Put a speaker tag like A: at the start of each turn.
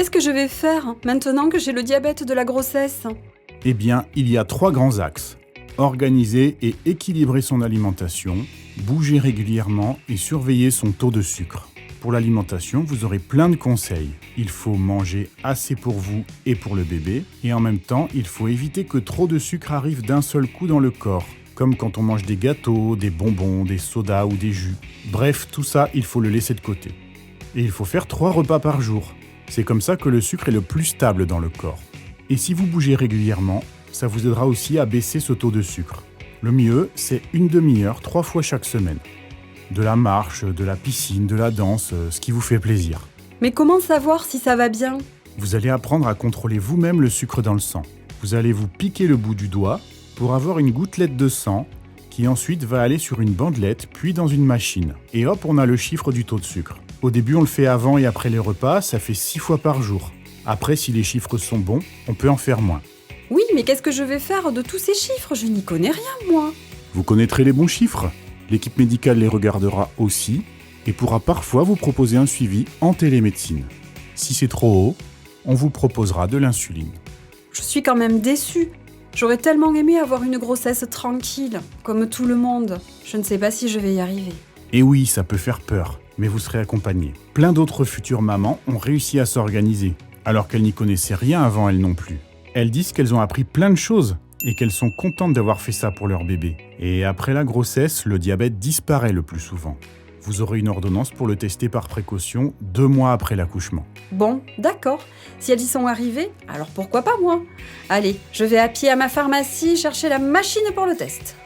A: qu'est-ce que je vais faire maintenant que j'ai le diabète de la grossesse?
B: Eh bien, il y a 3 grands axes. Organiser et équilibrer son alimentation, bouger régulièrement et surveiller son taux de sucre. Pour l'alimentation, vous aurez plein de conseils. Il faut manger assez pour vous et pour le bébé. Et en même temps, il faut éviter que trop de sucre arrive d'un seul coup dans le corps. Comme quand on mange des gâteaux, des bonbons, des sodas ou des jus. Bref, tout ça, il faut le laisser de côté. Et il faut faire 3 repas par jour. C'est comme ça que le sucre est le plus stable dans le corps. Et si vous bougez régulièrement, ça vous aidera aussi à baisser ce taux de sucre. Le mieux, c'est une demi-heure, 3 fois chaque semaine. De la marche, de la piscine, de la danse, ce qui vous fait plaisir.
A: Mais comment savoir si ça va bien?
B: Vous allez apprendre à contrôler vous-même le sucre dans le sang. Vous allez vous piquer le bout du doigt pour avoir une gouttelette de sang qui ensuite va aller sur une bandelette puis dans une machine. Et hop, on a le chiffre du taux de sucre. Au début, on le fait avant et après les repas, ça fait 6 fois par jour. Après, si les chiffres sont bons, on peut en faire moins.
A: Oui, mais qu'est-ce que je vais faire de tous ces chiffres? Je n'y connais rien, moi.
B: Vous connaîtrez les bons chiffres. L'équipe médicale les regardera aussi et pourra parfois vous proposer un suivi en télémédecine. Si c'est trop haut, on vous proposera de l'insuline.
A: Je suis quand même déçue. J'aurais tellement aimé avoir une grossesse tranquille, comme tout le monde. Je ne sais pas si je vais y arriver.
B: Et oui, ça peut faire peur, mais vous serez accompagné. Plein d'autres futures mamans ont réussi à s'organiser, alors qu'elles n'y connaissaient rien avant elles non plus. Elles disent qu'elles ont appris plein de choses et qu'elles sont contentes d'avoir fait ça pour leur bébé. Et après la grossesse, le diabète disparaît le plus souvent. Vous aurez une ordonnance pour le tester par précaution 2 mois après l'accouchement.
A: Bon, d'accord. Si elles y sont arrivées, alors pourquoi pas moi? Allez, je vais à pied à ma pharmacie chercher la machine pour le test.